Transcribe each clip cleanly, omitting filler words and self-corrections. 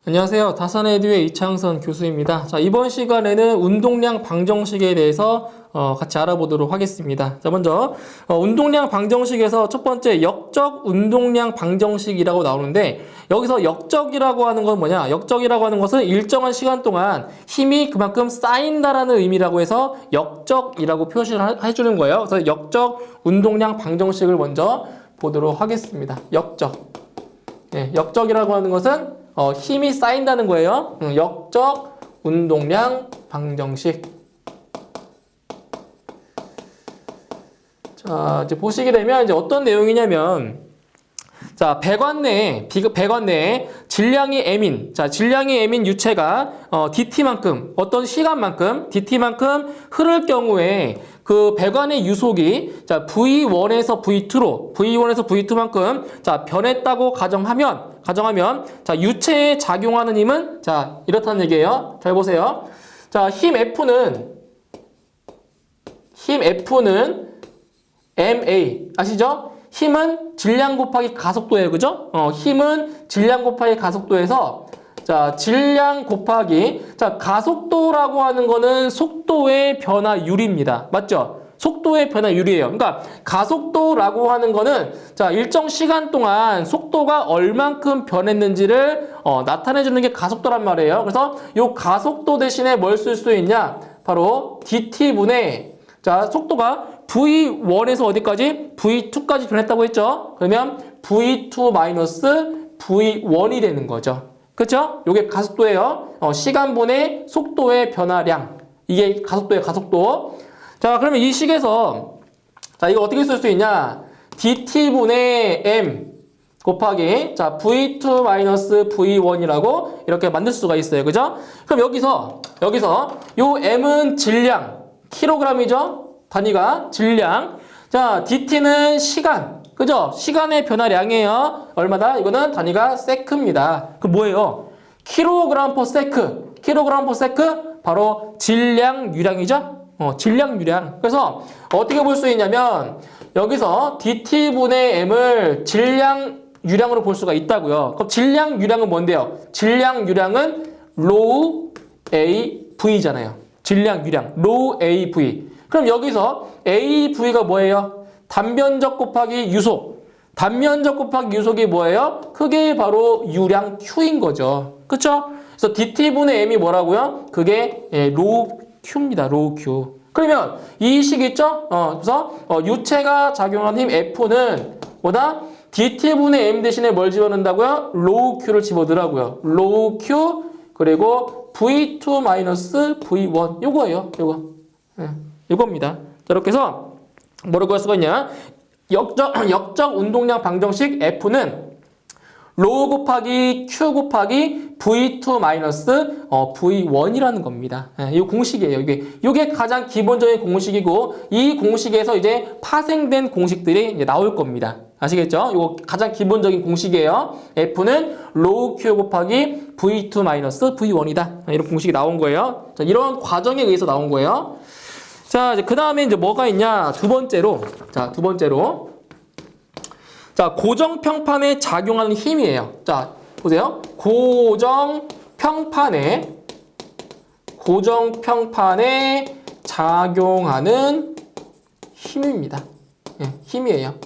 안녕하세요. 다산에듀의 이창선 교수입니다. 자, 이번 시간에는 운동량 방정식에 대해서 같이 알아보도록 하겠습니다. 자, 먼저 운동량 방정식에서 첫 번째 역적 운동량 방정식이라고 나오는데, 여기서 역적이라고 하는 건 뭐냐? 역적이라고 하는 것은 일정한 시간 동안 힘이 그만큼 쌓인다라는 의미라고 해서 역적이라고 표시를 해주는 거예요. 그래서 역적 운동량 방정식을 먼저 보도록 하겠습니다. 역적. 네, 역적이라고 하는 것은 힘이 쌓인다는 거예요. 역적 운동량 방정식. 자, 이제 보시게 되면 이제 어떤 내용이냐면, 자, 배관 내에 질량이 m인, 자, 질량이 m인 유체가 dt만큼, 어떤 시간만큼 dt만큼 흐를 경우에 그 배관의 유속이 자, V1에서 V2로, V1에서 V2만큼 자, 변했다고 가정하면 자, 유체에 작용하는 힘은 자, 이렇다는 얘기예요. 잘 보세요. 자, 힘 F는 ma. 아시죠? 힘은 질량 곱하기 가속도예요. 그죠? 힘은 질량 곱하기 가속도에서 자, 질량 곱하기 자, 가속도라고 하는 거는 속도의 변화율입니다. 맞죠? 속도의 변화율이에요. 그러니까 가속도라고 하는 거는 자, 일정 시간 동안 속도가 얼만큼 변했는지를 나타내 주는 게 가속도란 말이에요. 그래서 이 가속도 대신에 뭘 쓸 수 있냐? 바로 dt분의 자, 속도가 V1에서 어디까지? V2까지 변했다고 했죠? 그러면 V2-V1이 되는 거죠. 그렇죠? 이게 가속도예요. 시간분의 속도의 변화량. 이게 가속도의 가속도. 자, 그러면 이 식에서 자, 이거 어떻게 쓸 수 있냐? dt분의 m 곱하기 자, V2-V1이라고 이렇게 만들 수가 있어요. 그죠? 그럼 여기서 요 m은 질량, 킬로그램이죠? 단위가 질량. 자, dt는 시간. 그죠? 시간의 변화량이에요. 얼마다? 이거는 단위가 세크입니다. 그 뭐예요? 킬로그램 퍼 세크. 킬로그램 퍼 세크 바로 질량유량이죠? 질량유량. 그래서 어떻게 볼 수 있냐면 여기서 dt분의 m을 질량유량으로 볼 수가 있다고요. 그럼 질량유량은 뭔데요? 질량유량은 rho AV잖아요. 질량유량 rho AV. 그럼 여기서 AV가 뭐예요? 단면적 곱하기 유속. 단면적 곱하기 유속이 뭐예요? 그게 바로 유량 Q인 거죠. 그쵸? 그래서 dt분의 m이 뭐라고요? 그게 rho Q입니다. rho Q. 그러면 이 식 있죠? 그래서 유체가 작용하는 힘 F는 뭐다? dt분의 m 대신에 뭘 집어넣는다고요? rho Q를 집어넣으라고요. rho Q 그리고 V2-V1 요거예요. 요거. 이겁니다. 이렇게 해서 뭐라고 할 수가 있냐? 역적 운동량 방정식 F는 rho 곱하기 Q 곱하기 V2-V1이라는 겁니다. 이 공식이에요. 이게 가장 기본적인 공식이고, 이 공식에서 이제 파생된 공식들이 이제 나올 겁니다. 아시겠죠? 이거 가장 기본적인 공식이에요. F는 rho Q 곱하기 V2-V1이다. 이런 공식이 나온 거예요. 자, 이런 과정에 의해서 나온 거예요. 자, 이제 그 다음에 이제 뭐가 있냐? 두 번째로. 자, 고정평판에 작용하는 힘이에요. 자, 보세요. 고정평판에 작용하는 힘입니다. 힘이에요.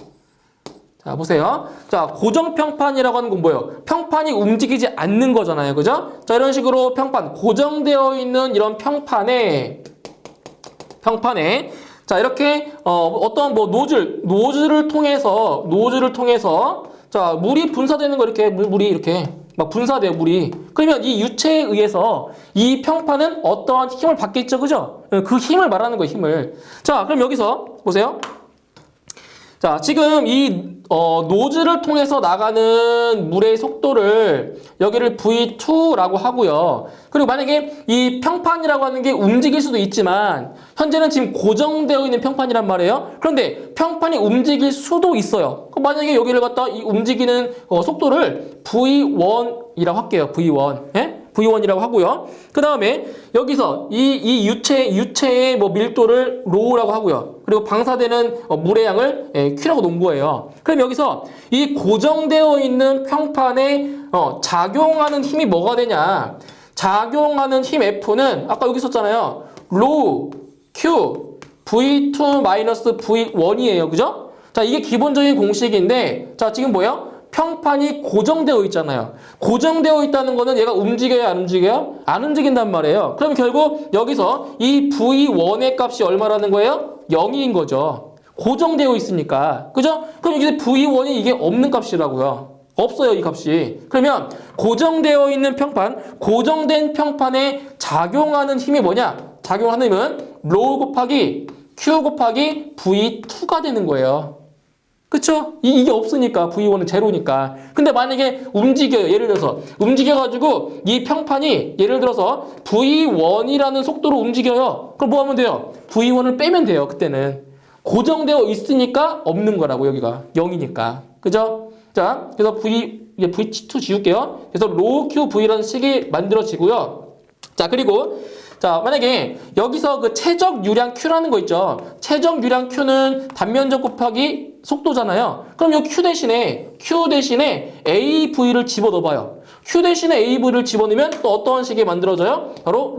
자, 보세요. 자, 고정평판이라고 하는 건 뭐예요? 평판이 움직이지 않는 거잖아요. 그죠? 자, 이런 식으로 평판, 고정되어 있는 이런 평판에 자, 이렇게 어떤 뭐 노즐을 통해서 자, 물이 분사되는 거 이렇게 물이 이렇게 막 분사돼요, 물이. 그러면 이 유체에 의해서 이 평판은 어떠한 힘을 받겠죠, 그죠? 그 힘을 말하는 거예요, 힘을. 자, 그럼 여기서 보세요. 자, 지금 이 노즐을 통해서 나가는 물의 속도를 여기를 V2라고 하고요. 그리고 만약에 이 평판이라고 하는 게 움직일 수도 있지만 현재는 지금 고정되어 있는 평판이란 말이에요. 그런데 평판이 움직일 수도 있어요. 만약에 여기를 갖다 이 움직이는 속도를 V1이라고 할게요. V1. 예? V1이라고 하고요. 그 다음에 여기서 이 유체의 뭐 밀도를 로우라고 하고요. 그리고 방사되는 물의 양을 Q라고 놓은 거예요. 그럼 여기서 이 고정되어 있는 평판에 작용하는 힘이 뭐가 되냐? 작용하는 힘 F는 아까 여기 있었잖아요. 로우 Q V2 V1이에요. 그죠? 자, 이게 기본적인 공식인데, 자, 지금 뭐예요? 평판이 고정되어 있잖아요. 고정되어 있다는 거는 얘가 움직여요, 안 움직여요? 안 움직인단 말이에요. 그럼 결국 여기서 이 V1의 값이 얼마라는 거예요? 0인 거죠. 고정되어 있으니까. 그죠? 그럼 여기서 V1이 이게 없는 값이라고요. 없어요, 이 값이. 그러면 고정되어 있는 평판, 고정된 평판에 작용하는 힘이 뭐냐? 작용하는 힘은 로우 곱하기 Q 곱하기 V2가 되는 거예요. 그쵸? 이게 없으니까 V1은 제로니까. 근데 만약에 움직여요. 예를 들어서 움직여가지고 이 평판이 예를 들어서 V1이라는 속도로 움직여요. 그럼 뭐 하면 돼요? V1을 빼면 돼요. 그때는 고정되어 있으니까 없는 거라고. 여기가 0이니까. 그죠? 자, 그래서 V2 지울게요. 그래서 로우 Q V라는 식이 만들어지고요. 자, 그리고 자, 만약에 여기서 그 최적 유량 Q라는 거 있죠. 최적 유량 Q는 단면적 곱하기 속도잖아요. 그럼 이 Q 대신에 AV를 집어넣어봐요. Q 대신에 AV를 집어넣으면 또 어떤 식이 만들어져요? 바로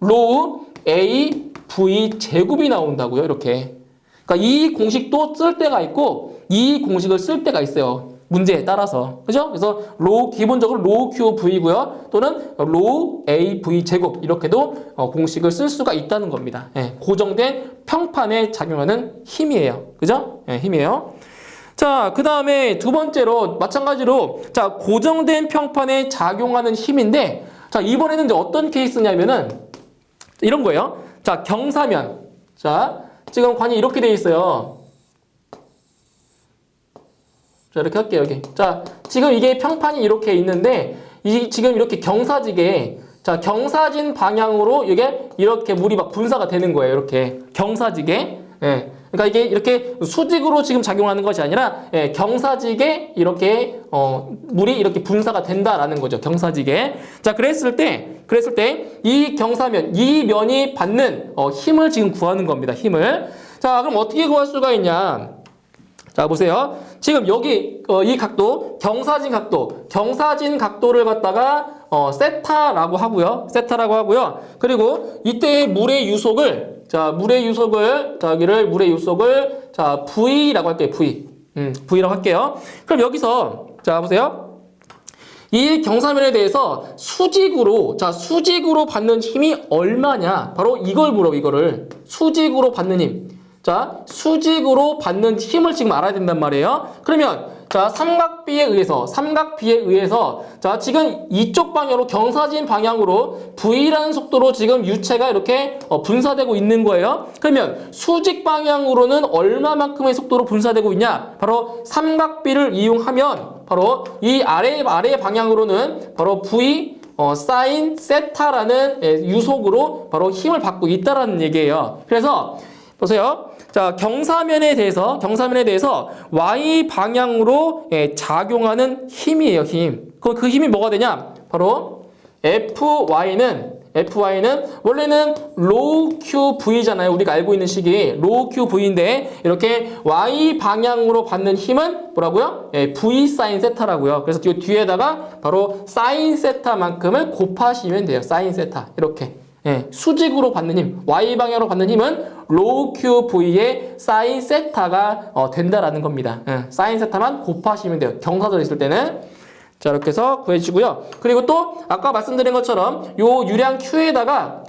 로우 AV 제곱이 나온다고요. 이렇게. 그러니까 이 공식도 쓸 때가 있고 이 공식을 쓸 때가 있어요. 문제에 따라서. 그죠? 그래서 기본적으로 로우 QV고요. 또는 로우 AV 제곱 이렇게도 공식을 쓸 수가 있다는 겁니다. 예, 고정된 평판에 작용하는 힘이에요. 그죠? 예, 힘이에요. 자, 그 다음에 두 번째로 마찬가지로 자, 고정된 평판에 작용하는 힘인데 자, 이번에는 이제 어떤 케이스냐면은 이런 거예요. 자, 경사면. 자, 지금 관이 이렇게 돼 있어요. 자, 이렇게 할게요, 여기. 자, 지금 이게 평판이 이렇게 있는데, 지금 이렇게 경사지게, 자, 경사진 방향으로 이게 이렇게 물이 막 분사가 되는 거예요, 이렇게. 경사지게. 예. 그러니까 이게 이렇게 수직으로 지금 작용하는 것이 아니라, 예, 경사지게 이렇게, 물이 이렇게 분사가 된다라는 거죠, 경사지게. 자, 그랬을 때, 이 경사면, 이 면이 받는, 힘을 지금 구하는 겁니다, 힘을. 자, 그럼 어떻게 구할 수가 있냐? 자, 보세요. 지금 여기 이 각도, 경사진 각도를 갖다가 세타라고 하고요. 그리고 이때 물의 유속을 자, 여기를 자, V라고 할게요. V라고 할게요. 그럼 여기서 자, 보세요. 이 경사면에 대해서 수직으로 받는 힘이 얼마냐? 바로 이걸 물어, 이거를. 수직으로 받는 힘. 자, 수직으로 받는 힘을 지금 알아야 된단 말이에요. 그러면 자, 삼각비에 의해서 자, 지금 이쪽 방향으로 경사진 방향으로 V라는 속도로 지금 유체가 이렇게 분사되고 있는 거예요. 그러면 수직 방향으로는 얼마만큼의 속도로 분사되고 있냐? 바로 삼각비를 이용하면 바로 이 아래 방향으로는 바로 V 사인 세타라는 유속으로 바로 힘을 받고 있다라는 얘기예요. 그래서 보세요. 자, 경사면에 대해서 Y 방향으로 작용하는 힘이에요, 힘. 그럼 그 힘이 뭐가 되냐? 바로 FY는 원래는 로우 QV잖아요. 우리가 알고 있는 식이 로우 QV인데 이렇게 Y 방향으로 받는 힘은 뭐라고요? V 사인 세타라고요. 그래서 뒤에다가 바로 사인 세타만큼을 곱하시면 돼요. 사인 세타. 이렇게. 예, 수직으로 받는 힘, Y방향으로 받는 힘은 로우 QV의 사인 세타가 된다라는 겁니다. 예, 사인 세타만 곱하시면 돼요. 경사절 있을 때는. 자, 이렇게 해서 구해주고요. 그리고 또 아까 말씀드린 것처럼 요 유량 Q에다가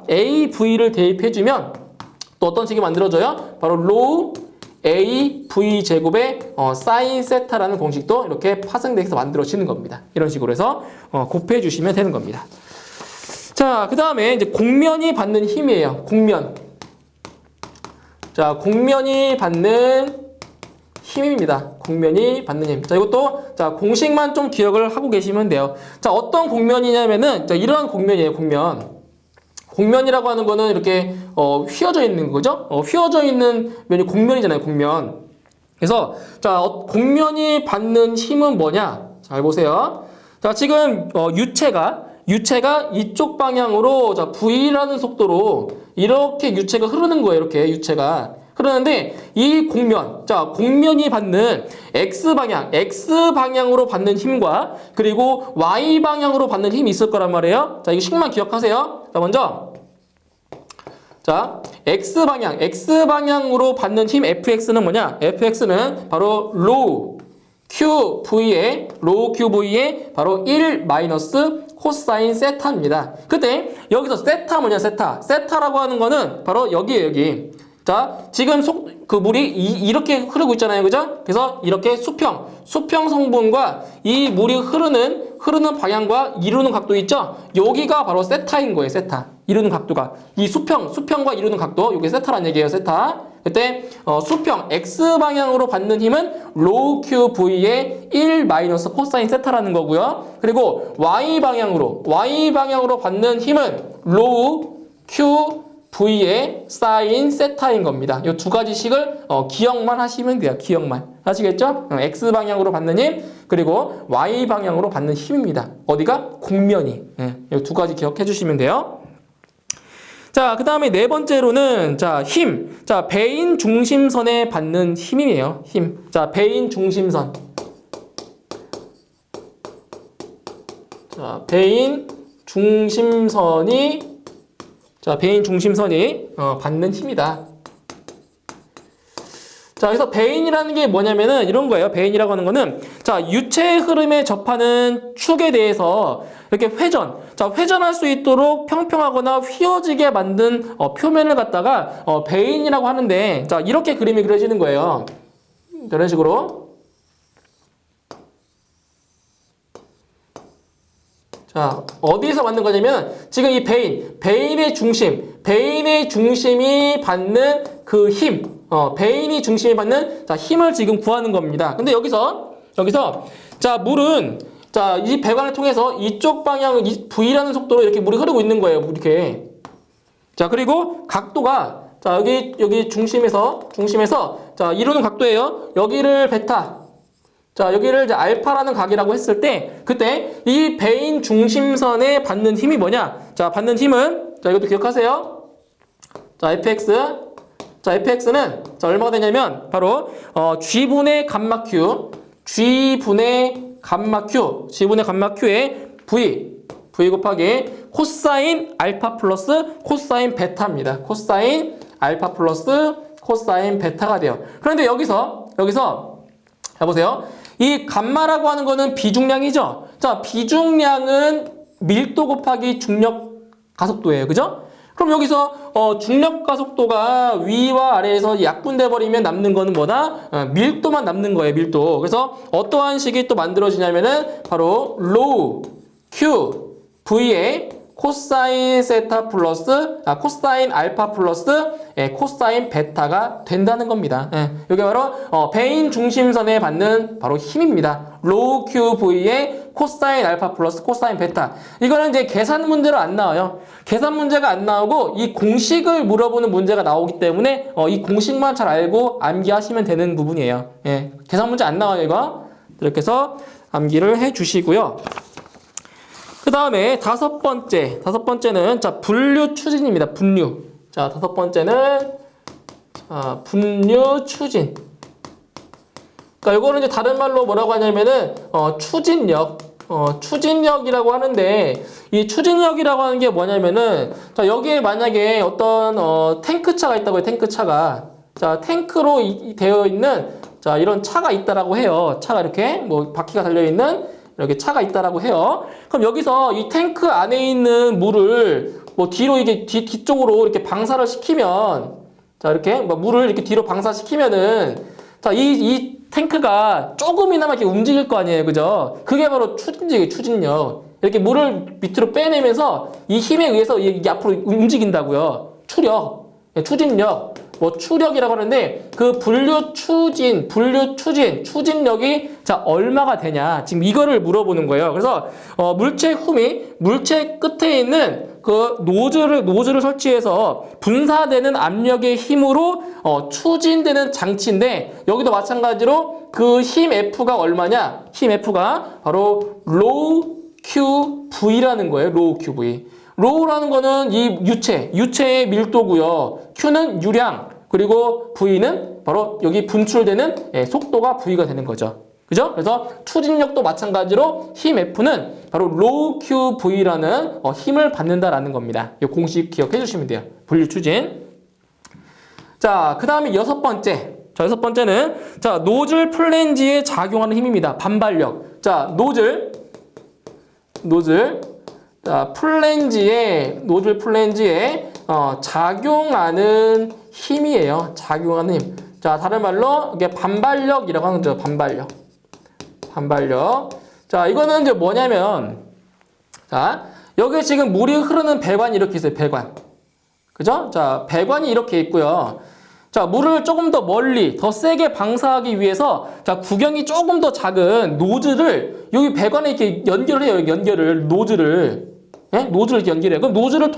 AV를 대입해주면 또 어떤 식이 만들어져요? 바로 로우 AV 제곱의 사인 세타라는 공식도 이렇게 파생돼서 만들어지는 겁니다. 이런 식으로 해서 곱해주시면 되는 겁니다. 자, 그 다음에 이제 곡면이 받는 힘이에요. 곡면. 자, 곡면이 받는 힘입니다. 곡면이 받는 힘. 자, 이것도 자, 공식만 좀 기억을 하고 계시면 돼요. 자, 어떤 곡면이냐면은 자, 이러한 곡면이에요. 곡면이라고 하는 거는 이렇게 휘어져 있는 거죠. 휘어져 있는 면이 곡면이잖아요. 곡면. 그래서 자, 곡면이 받는 힘은 뭐냐? 잘 보세요. 자, 지금 유체가 이쪽 방향으로 자, V라는 속도로 이렇게 유체가 흐르는 거예요. 이렇게 유체가 흐르는데 이 공면이 받는 X방향으로 받는 힘과 그리고 Y방향으로 받는 힘이 있을 거란 말이에요. 자, 이거 식만 기억하세요. 자, 먼저 자, X방향으로 받는 힘 FX는 뭐냐? FX는 바로 로우 QV에 바로 1 마이너스 코사인 세타입니다. 그때 여기서 세타 뭐냐? 세타라고 하는 거는 바로 여기에요, 여기. 자, 지금 그 물이 이렇게 흐르고 있잖아요. 그죠? 그래서 이렇게 수평 성분과 이 물이 흐르는 방향과 이루는 각도 있죠? 여기가 바로 세타인 거예요, 세타. 이루는 각도가. 이 수평과 이루는 각도, 이게 세타란 얘기예요, 세타. 그때 수평 X방향으로 받는 힘은 로우 QV의 1 마이너스 코사인 세타라는 거고요. 그리고 Y방향으로 받는 힘은 로우 QV의 사인 세타인 겁니다. 이 두 가지 식을 기억만 하시면 돼요. 기억만. 아시겠죠? X방향으로 받는 힘, 그리고 Y방향으로 받는 힘입니다. 어디가? 공면이. 이 두 가지 기억해 주시면 돼요. 자, 그 다음에 네 번째로는, 자, 힘. 자, 배인 중심선에 받는 힘이에요. 힘. 자, 배인 중심선. 자, 배인 중심선이 받는 힘이다. 자, 그래서 배인이라는 게 뭐냐면은 이런 거예요. 배인이라고 하는 거는, 자, 유체 흐름에 접하는 축에 대해서 이렇게 회전할 수 있도록 평평하거나 휘어지게 만든 표면을 갖다가 배인이라고 하는데, 자, 이렇게 그림이 그려지는 거예요. 이런 식으로. 자, 어디에서 만든 거냐면 지금 이 배인의 중심이 받는 그 힘, 배인이 중심이 받는 자, 힘을 지금 구하는 겁니다. 근데 여기서 자, 물은 자, 이 배관을 통해서 이쪽 방향 V라는 속도로 이렇게 물이 흐르고 있는 거예요. 이렇게. 자, 그리고 각도가 자, 여기 중심에서 자, 이루는 각도예요. 여기를 베타. 자, 여기를 이제 알파라는 각이라고 했을 때 그때 이 배인 중심선에 받는 힘이 뭐냐? 자, 받는 힘은 자, 이것도 기억하세요. 자, fx는 자, 얼마가 되냐면 바로 g분의 감마 q의 v 곱하기 코사인 알파 플러스 코사인 베타입니다. 코사인 알파 플러스 코사인 베타가 돼요. 그런데 여기서 자, 보세요. 이 감마라고 하는 거는 비중량이죠. 자, 비중량은 밀도 곱하기 중력 가속도예요. 그죠? 그럼 여기서 중력 가속도가 위와 아래에서 약분돼 버리면 남는 거는 뭐다? 밀도만 남는 거예요. 밀도. 그래서 어떠한 식이 또 만들어지냐면은 바로 로우 Q V의 코사인 세타 플러스 코사인 알파 플러스 코사인 베타가 된다는 겁니다. 이게 바로 배인 중심선에 받는 바로 힘입니다. 로우 QV의 코사인 알파 플러스 코사인 베타. 이거는 이제 계산 문제로 안 나와요. 계산 문제가 안 나오고 이 공식을 물어보는 문제가 나오기 때문에 이 공식만 잘 알고 암기하시면 되는 부분이에요. 계산 문제 안 나와요, 이거. 이렇게 해서 암기를 해 주시고요. 그 다음에 다섯 번째는 자, 분류 추진입니다. 분류. 자, 다섯 번째는 분류 추진. 그러니까 이거는 이제 다른 말로 뭐라고 하냐면은 추진력이라고 하는데 이 추진력이라고 하는 게 뭐냐면은 자, 여기에 만약에 어떤 탱크차가 있다고 해요. 탱크차가. 자, 탱크로 되어 있는 자, 이런 차가 있다라고 해요. 차가 이렇게 뭐 바퀴가 달려 있는 이렇게 차가 있다라고 해요. 그럼 여기서 이 탱크 안에 있는 물을 뭐 뒤로 이게 뒤쪽으로 이렇게 방사를 시키면 자, 이렇게 뭐 물을 이렇게 뒤로 방사시키면은 자, 이 탱크가 조금이나마 이렇게 움직일 거 아니에요. 그죠? 그게 바로 추진력. 이렇게 물을 밑으로 빼내면서 이 힘에 의해서 이게 앞으로 움직인다고요. 추진력. 뭐 추력이라고 하는데 그 추진력이 자, 얼마가 되냐. 지금 이거를 물어보는 거예요. 그래서 물체 끝에 있는 그 노즐을 설치해서 분사되는 압력의 힘으로 추진되는 장치인데 여기도 마찬가지로 그 힘 F가 얼마냐? 힘 F가 바로 로우 QV라는 거예요. 로우 QV. 로우라는 거는 이 유체의 밀도고요. Q는 유량, 그리고 V는 바로 여기 분출되는 속도가 V가 되는 거죠. 그죠? 그래서 추진력도 마찬가지로 힘 F는 바로 로우 QV라는 힘을 받는다라는 겁니다. 이 공식 기억해 주시면 돼요. 분류 추진. 자, 그 다음에 여섯 번째. 자, 여섯 번째는 자, 노즐 플랜지에 작용하는 힘입니다. 반발력. 자, 노즐. 자, 노즐 플랜지에 작용하는 힘이에요. 작용하는 힘. 자, 다른 말로 이게 반발력이라고 하는 거죠. 반발력. 자, 이거는 이제 뭐냐면, 자, 여기 지금 물이 흐르는 배관이 이렇게 있어요. 배관. 그죠? 자, 배관이 이렇게 있고요. 자, 물을 조금 더 멀리, 더 세게 방사하기 위해서, 자, 구경이 조금 더 작은 노즐을 여기 배관에 이렇게 연결을 해요. 노즐을 이렇게 연결해요. 그럼 노즐을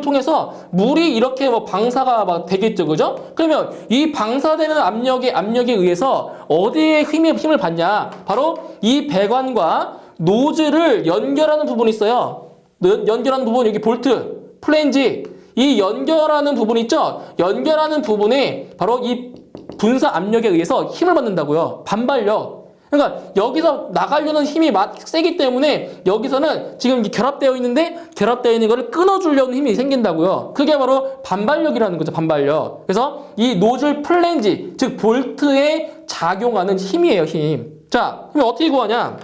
통해서 물이 이렇게 방사가 막 되겠죠. 그죠? 그러면 이 방사되는 압력에 의해서 어디에 힘을 받냐? 바로 이 배관과 노즐을 연결하는 부분이 있어요. 연결하는 부분, 여기 볼트, 플랜지. 이 연결하는 부분 있죠? 연결하는 부분에 바로 이 분사 압력에 의해서 힘을 받는다고요. 반발력. 그러니까 여기서 나가려는 힘이 세기 때문에 여기서는 지금 결합되어 있는데 결합되어 있는 거를 끊어주려는 힘이 생긴다고요. 그게 바로 반발력이라는 거죠. 반발력. 그래서 이 노즐 플랜지, 즉 볼트에 작용하는 힘이에요. 힘. 자, 그럼 어떻게 구하냐?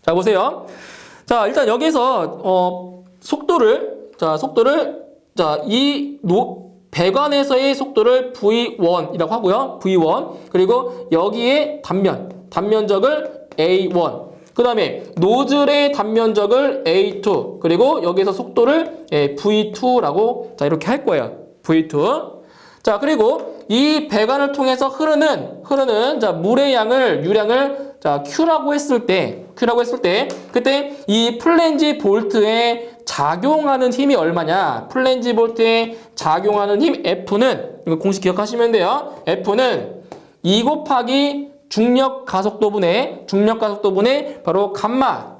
자, 보세요. 자, 일단 여기서 속도를 이 배관에서의 속도를 V1이라고 하고요. V1. 그리고 여기에 단면적을 A1. 그 다음에 노즐의 단면적을 A2. 그리고 여기서 속도를 V2라고 자, 이렇게 할 거예요. V2. 자, 그리고 이 배관을 통해서 흐르는 자, 물의 유량을 자, Q라고 했을 때 그때 이 플랜지 볼트에 작용하는 힘이 얼마냐? 플랜지 볼트에 작용하는 힘 F는 이거 공식 기억하시면 돼요. F는 2 곱하기 중력 가속도분의 바로 감마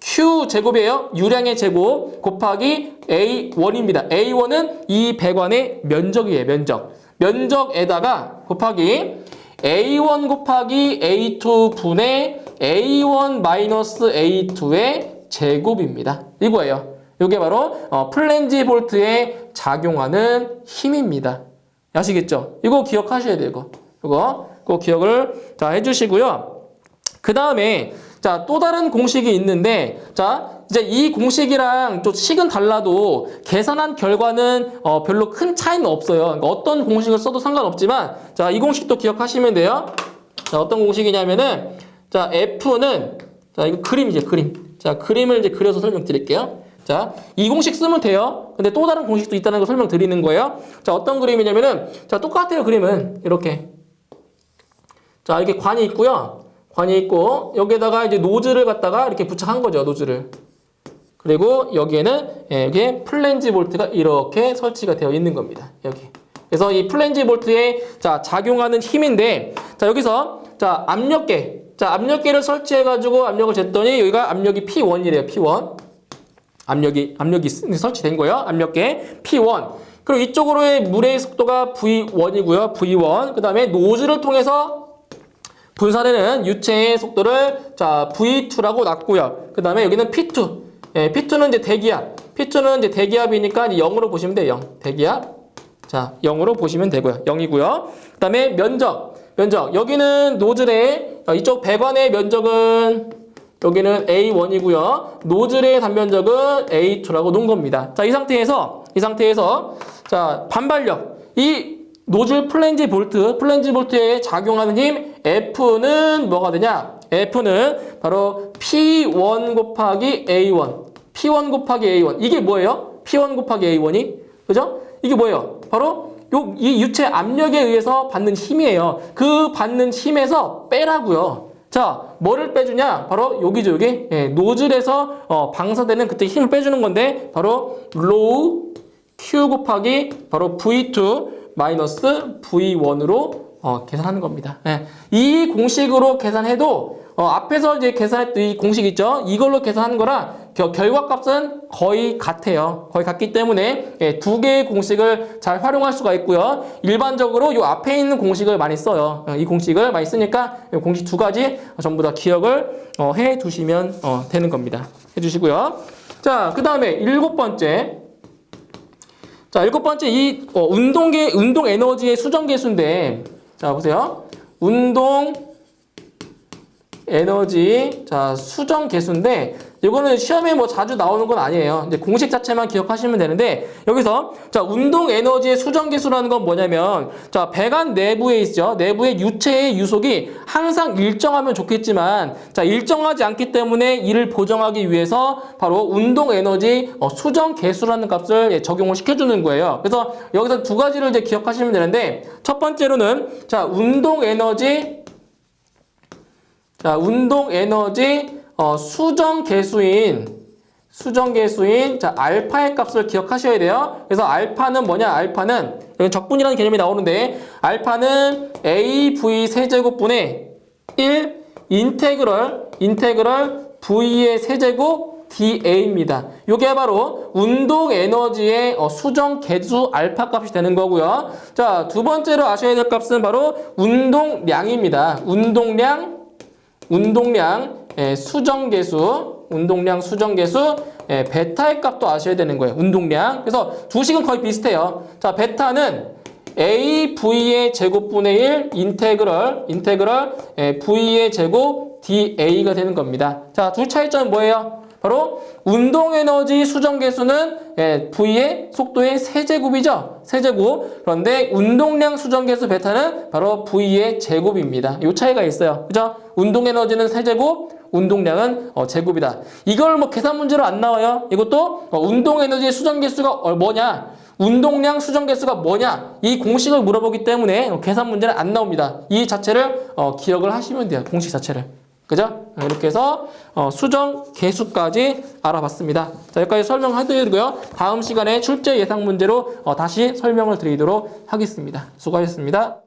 Q 제곱이에요. 유량의 제곱 곱하기 A1입니다. A1은 이 배관의 면적이에요. 면적에다가 곱하기 A1 곱하기 A2 분의 A1 마이너스 A2의 제곱입니다. 이거예요. 이게 바로 플랜지 볼트에 작용하는 힘입니다. 아시겠죠? 이거 기억하셔야 돼요. 이거 기억을 자 해주시고요. 그 다음에 자, 또 다른 공식이 있는데, 자, 이제 이 공식이랑 또 식은 달라도 계산한 결과는 별로 큰 차이는 없어요. 그러니까 어떤 공식을 써도 상관없지만, 자, 이 공식도 기억하시면 돼요. 자, 어떤 공식이냐면은, 자, F는, 자, 이거 그림. 자, 그림을 이제 그려서 설명드릴게요. 자, 이 공식 쓰면 돼요. 근데 또 다른 공식도 있다는 걸 설명드리는 거예요. 자, 어떤 그림이냐면은, 자, 똑같아요, 그림은. 이렇게. 자, 이렇게 관이 있고요. 여기에다가 이제 노즐을 갖다가 이렇게 부착한 거죠, 노즐을. 그리고 여기에는 여기에 플랜지 볼트가 이렇게 설치가 되어 있는 겁니다. 여기. 그래서 이 플랜지 볼트에 자, 작용하는 힘인데, 자, 여기서 자, 압력계를 설치해가지고 압력을 쟀더니 여기가 압력이 P1이래요, P1. 압력이 설치된 거예요. 압력계 P1. 그리고 이쪽으로의 물의 속도가 V1이고요, V1. 그 다음에 노즐을 통해서 분사되는 유체의 속도를 자, V2라고 놨고요. 그 다음에 여기는 P2. P2는 이제 대기압. P2는 이제 대기압이니까 0으로 보시면 돼요. 0. 대기압. 자, 0으로 보시면 되고요. 0이고요. 그 다음에 면적. 여기는 노즐의 이쪽 배관의 면적은 여기는 A1이고요. 노즐의 단면적은 A2라고 놓은 겁니다. 자, 이 상태에서 자, 반발력. 이 노즐 플랜지 볼트에 작용하는 힘 F는 뭐가 되냐? F는 바로 P1 곱하기 A1. P1 곱하기 A1. 이게 뭐예요? P1 곱하기 A1이? 그죠? 이게 뭐예요? 바로 이 유체 압력에 의해서 받는 힘이에요. 그 받는 힘에서 빼라고요. 자, 뭐를 빼주냐? 바로 여기죠, 여기. 예, 노즐에서 방사되는 그때 힘을 빼주는 건데 바로 로우 Q 곱하기 바로 V2 마이너스 V1으로 계산하는 겁니다. 예, 이 공식으로 계산해도 앞에서 이제 계산했던 이 공식 있죠? 이걸로 계산하는 거랑 결과값은 거의 같아요. 거의 같기 때문에 예, 두 개의 공식을 잘 활용할 수가 있고요. 일반적으로 이 앞에 있는 공식을 많이 써요. 이 공식을 많이 쓰니까 이 공식 두 가지 전부 다 기억을 해 두시면 되는 겁니다. 해 주시고요. 자, 그 다음에 일곱 번째. 자, 일곱 번째 이 운동 에너지의 수정 계수인데, 자 보세요. 운동 에너지 자 수정 계수인데 이거는 시험에 뭐 자주 나오는 건 아니에요. 이제 공식 자체만 기억하시면 되는데 여기서 자 운동 에너지의 수정 계수라는 건 뭐냐면 자 배관 내부에 있죠. 내부의 유체의 유속이 항상 일정하면 좋겠지만 자 일정하지 않기 때문에 이를 보정하기 위해서 바로 운동 에너지 수정 계수라는 값을 적용을 시켜주는 거예요. 그래서 여기서 두 가지를 이제 기억하시면 되는데 첫 번째로는 자 운동 에너지 수정 계수인 자 알파의 값을 기억하셔야 돼요. 그래서 알파는 뭐냐? 알파는 여기 적분이라는 개념이 나오는데 알파는 AV 세제곱분의 1 인테그럴 V의 세제곱 dA입니다. 이게 바로 운동 에너지의 수정 계수 알파 값이 되는 거고요. 자, 두 번째로 아셔야 될 값은 바로 운동량입니다. 운동량 수정 계수 베타의 값도 아셔야 되는 거예요. 운동량. 그래서 두 식은 거의 비슷해요. 자, 베타는 AV의 제곱분의 1 인테그럴 V의 제곱 dA가 되는 겁니다. 자, 두 차이점은 뭐예요? 바로 운동에너지 수정계수는 V의 속도의 세제곱이죠. 세제곱. 그런데 운동량 수정계수 베타는 바로 V의 제곱입니다. 이 차이가 있어요. 그죠? 운동에너지는 세제곱, 운동량은 제곱이다. 이걸 뭐 계산 문제로 안 나와요. 이것도 운동에너지의 수정계수가 뭐냐? 운동량 수정계수가 뭐냐? 이 공식을 물어보기 때문에 계산 문제는 안 나옵니다. 이 자체를 기억을 하시면 돼요. 공식 자체를. 그죠? 이렇게 해서 수정 계수까지 알아봤습니다. 자, 여기까지 설명해드리고요. 다음 시간에 출제 예상 문제로 다시 설명을 드리도록 하겠습니다. 수고하셨습니다.